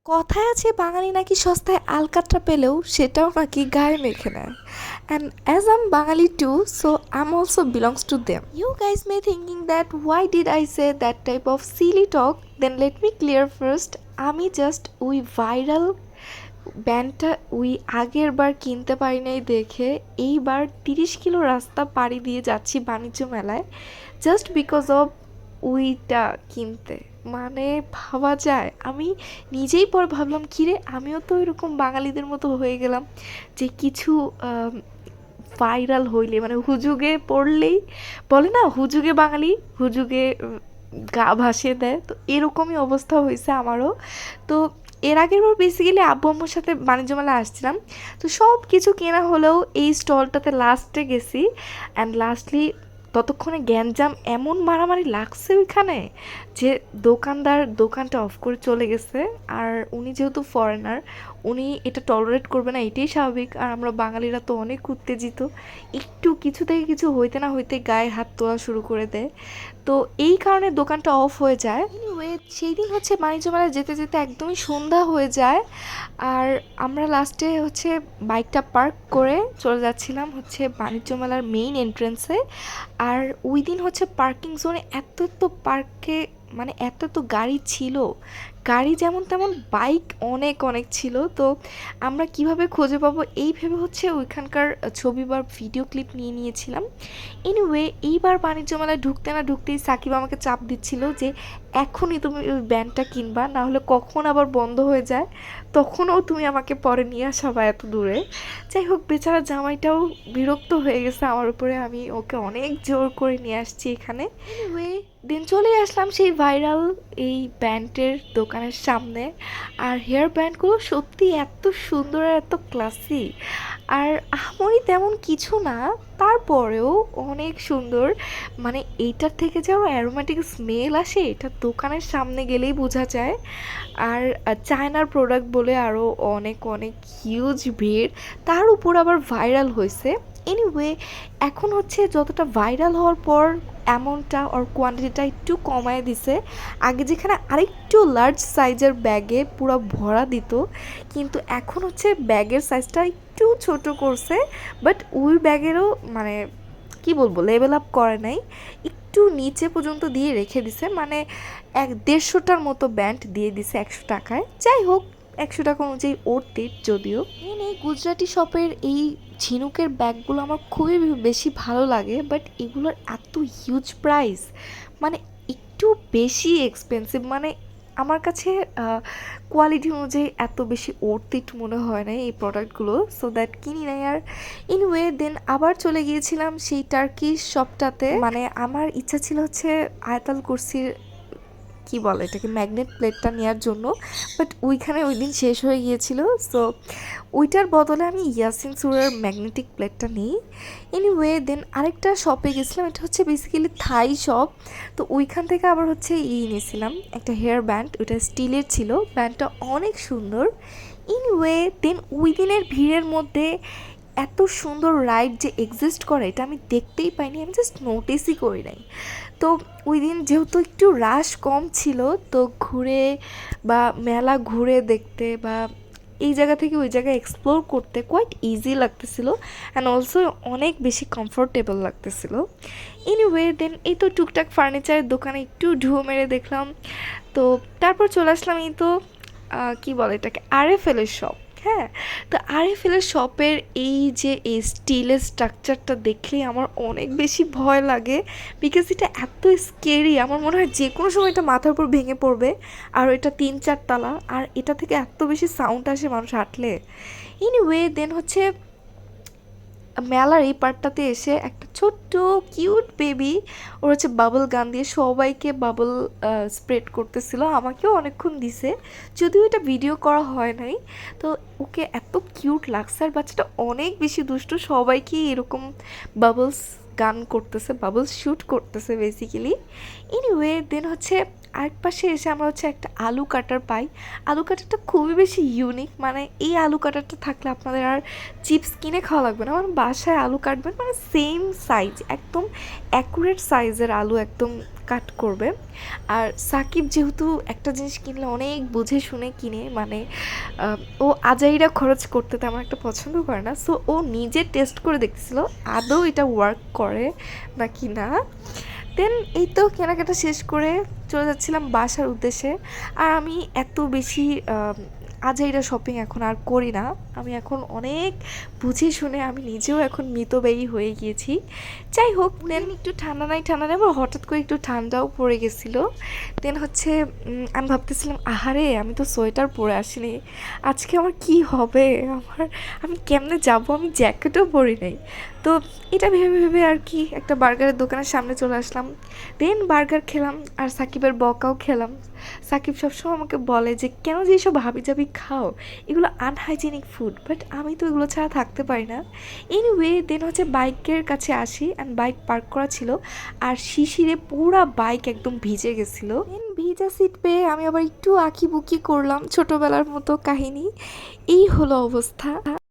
কথায় আছে বাঙালি নাকি সস্তায় আলকাতরা পেলেও সেটাও নাকি গায়ে মেখে নেয়। And as I'm Bangali too, so I'm also belongs to them. You guys may thinking that why did I say that type of silly talk? Then let me clear first. আমি জাস্ট ওই viral ব্যান্ডটা ওই আগের বার কিনতে পারি নাই দেখে এইবার 30 kilo রাস্তা পাড়ি দিয়ে যাচ্ছি বাণিজ্য মেলায় জাস্ট বিকজ অফ ওইটা কিনতে। মানে ভাবা যায়, আমি নিজেই পরে ভাবলাম কিরে আমিও তো এরকম বাঙালিদের মতো হয়ে গেলাম যে কিছু ভাইরাল হইলে মানে হুজুগে পড়লেই বলে না হুজুগে বাঙালি হুজুগে গা ভাসিয়ে দেয়, তো এরকমই অবস্থা হয়েছে আমারও। তো এর আগের বার বেসিক্যালি আব্বু আম্মুর সাথে বাণিজ্য মেলা আসছিলাম, তো সব কিছু কেনা হলেও এই স্টলটাতে লাস্টে গেছি। অ্যান্ড লাস্টলি ততক্ষণে গ্যাঞ্জাম এমন মারামারি লাগছে ওইখানে যে দোকানদার দোকানটা অফ করে চলে গেছে। আর উনি যেহেতু ফরেনার, উনি এটা টলারেট করবে না, এটাই স্বাভাবিক। আর আমরা বাঙালিরা তো অনেক উত্তেজিত, একটু কিছু থেকে কিছু হইতে না হইতে গায়ে হাত তোলা শুরু করে দেয়। তো এই কারণে দোকানটা অফ হয়ে যায়। এনিওয়ে সেই দিন হচ্ছে বাণিজ্য মেলায় যেতে যেতে একদমই সন্ধ্যা হয়ে যায়। আর আমরা লাস্টে হচ্ছে বাইকটা পার্ক করে চলে যাচ্ছিলাম হচ্ছে বাণিজ্য মেলার মেইন এন্ট্রেন্সে। আর ওই দিন হচ্ছে পার্কিং জোনে এত এত পার্কে মানে এত এত গাড়ি ছিল, গাড়ি যেমন তেমন বাইক অনেক অনেক ছিল। তো আমরা কিভাবে খুঁজে পাবো এই ভেবে হচ্ছে ওইখানকার ছবি বা ভিডিও ক্লিপ নিয়ে নিয়েছিলাম। এনিওয়ে এইবার বাণিজ্য মেলায় ঢুকতে না ঢুকতেই সাকিব আমাকে চাপ দিচ্ছিল যে এখনই তুমি ওই ব্যান্ডটা কিনবা, না হলে কখন আবার বন্ধ হয়ে যায়, তখনও তুমি আমাকে পরে নিয়ে আসাবা এত দূরে। যাই হোক বেচারা জামাইটাও বিরক্ত হয়ে গেছে আমার উপরে, আমি ওকে অনেক জোর করে নিয়ে আসছি এখানে। এনিওয়ে দেন চলে আসলাম সেই ভাইরাল এই ব্যান্ডের দোকানের সামনে। আর হেয়ার ব্যান্ডগুলো সত্যি এত সুন্দর আর এত ক্লাসি, আর আমারই তেমন কিছু না, তারপরেও অনেক সুন্দর। মানে এইটার থেকে যাও অ্যারোমেটিক স্মেল আসে, এটা দোকানের সামনে গেলেই বোঝা যায়। আর চায়নার প্রোডাক্ট বলে আরও অনেক অনেক হিউজ ভিড়, তার উপর আবার ভাইরাল হয়েছে। এনিওয়ে এখন হচ্ছে যতটা ভাইরাল হওয়ার পর অ্যামাউন্টটা ওর কোয়ান্টিটিটা একটু কমায় দিছে। আগে যেখানে আরেকটু লার্জ সাইজের ব্যাগে পুরো ভরা দিত, কিন্তু এখন হচ্ছে ব্যাগের সাইজটা একটু ছোট করছে। বাট ওই ব্যাগেরও মানে কি বলবো লেভেল আপ করে নাই, একটু নিচে পর্যন্ত দিয়ে রেখে দিছে। মানে 150টার মতো ব্যান্ড দিয়ে দিছে 100 টাকায়। যাই হোক 100 টাকা অনুযায়ী অর্থিত যদিও। এই গুজরাটি শপের এই ঝিনুকের ব্যাগগুলো আমার খুবই বেশি ভালো লাগে, বাট এগুলোর এত হিউজ প্রাইস, মানে একটু বেশি এক্সপেন্সিভ। মানে আমার কাছে কোয়ালিটি অনুযায়ী এত বেশি অর্থিত মনে হয় না এই প্রোডাক্টগুলো, সো দ্যাট কিনি নাই আর। এনিওয়ে দেন আবার চলে গিয়েছিলাম সেই টার্কিশ শপটাতে। মানে আমার ইচ্ছা ছিল হচ্ছে আয়তাল কুরসির কি বলে এটাকে ম্যাগনেট প্লেটটা নেওয়ার জন্য, বাট ওইখানে ওই দিন শেষ হয়ে গিয়েছিল। সো ওইটার বদলে আমি ইয়াসিন সুরের ম্যাগনেটিক প্লেটটা নিই। এনিওয়ে দেন আরেকটা শপে গেছিলাম, এটা হচ্ছে বেসিক্যালি থাই শপ। তো ওইখান থেকে আবার হচ্ছে নিয়েছিলাম একটা হেয়ার ব্যান্ড, ওইটা স্টিলের ছিল, ব্যান্ডটা অনেক সুন্দর। এনিওয়ে দেন ওই দিনের ভিড়ের মধ্যে এত সুন্দর রাইড যে এক্সিস্ট করে এটা আমি দেখতেই পাইনি, আমি জাস্ট নোটিসই করি নাই। তো ওই দিন যেহেতু একটু রাশ কম ছিল, তো ঘুরে বা মেলা ঘুরে দেখতে বা এই জায়গা থেকে ওই জায়গায় এক্সপ্লোর করতে কোয়াইট ইজি লাগতেছিলো, অ্যান্ড অলসো অনেক বেশি কমফোর্টেবল লাগতেছিলো। এনিওয়ে দেন এই তো টুকটাক ফার্নিচারের দোকানে একটু ঢুঁ মেরে দেখলাম। তো তারপর চলে আসলাম এই তো কী বলে এটাকে আরএফএলের শপ। হ্যাঁ, তো আরএফএলের শপের এই যে এই স্টিলের স্ট্রাকচারটা দেখলেই আমার অনেক বেশি ভয় লাগে, বিকজ এটা এত স্কেরি, আমার মনে হয় যে কোনো সময় এটা মাথার উপর ভেঙে পড়বে। আর এটা 3-4 তলা, আর এটা থেকে এত বেশি সাউন্ড আসে মানুষ হাঁটলে। এনিওয়ে দেন হচ্ছে মেলার এই পার্টটাতে এসে একটা ছোট্ট কিউট বেবি ওর হচ্ছে বাবল গান দিয়ে সবাইকে বাবল স্প্রেড করতেছিল, আমাকেও অনেকক্ষণ দিছে, যদিও এটা ভিডিও করা হয় নাই। তো ওকে এত কিউট লাগছে, আর বাচ্চাটা অনেক বেশি দুষ্ট, সবাইকে এরকম বাবলস গান করতেছে, বাবলস শ্যুট করতেছে বেসিক্যালি। এনিওয়ে দেন হচ্ছে আরেক পাশে এসে আমরা হচ্ছে একটা আলু কাটার পাই। আলু কাটারটা খুবই বেশি ইউনিক, মানে এই আলু কাটারটা থাকলে আপনাদের আর চিপস কিনে খাওয়া লাগবে না, মানে বাসায় আলু কাটবেন, মানে সেম সাইজ একদম অ্যাকুরেট সাইজের আলু একদম কাট করবে। আর সাকিব যেহেতু একটা জিনিস কিনলে অনেক বুঝে শুনে কিনে, মানে ও আজাইরা খরচ করতে তেমন একটা পছন্দ করে না, সো ও নিজে টেস্ট করে দেখতেছিল আদৌ এটা ওয়ার্ক করে নাকি না। দেন এই তো কেনাকাটা শেষ করে চলে যাচ্ছিলাম বাসার উদ্দেশ্যে। আর আমি এত বেশি আজাইরা শপিং এখন আর করি না। আমি এখন অনেক বুঝে শুনে আমি নিজেও এখন মিতব্যয়ী হয়ে গিয়েছি। যাই হোক, দেন একটু ঠান্ডা নাই আবার হঠাৎ করে একটু ঠান্ডাও পড়ে গেছিলো। দেন হচ্ছে আমি ভাবতেছিলাম আহারে আমি তো সোয়েটার পরে আসিনি, আজকে আমার কি হবে, আমি কেমনে যাব, আমি জ্যাকেটও পরি নাই। তো এটা ভেবে ভেবে আর কি একটা বার্গারের দোকানের সামনে চলে আসলাম। দেন বার্গার খেলাম আর সাকিবের বকাও খেলাম। সাকিব সবসময় আমাকে বলে যে কেন যে এইসব হাবিজাবি খাও, এগুলো আনহাইজেনিক ফুড, বাট আমি তো এগুলো ছাড়া থাকতে পারি না। এনিওয়ে দেন হচ্ছে বাইকের কাছে আসি অ্যান্ড বাইক পার্ক করা ছিল, আর শিশিরে পুরা বাইক একদম ভিজে গেছিলো। দেন ভিজা সিট পেয়ে আমি আবার একটু আঁকিবুকি করলাম ছোটোবেলার মতো কাহিনী। এই হলো অবস্থা।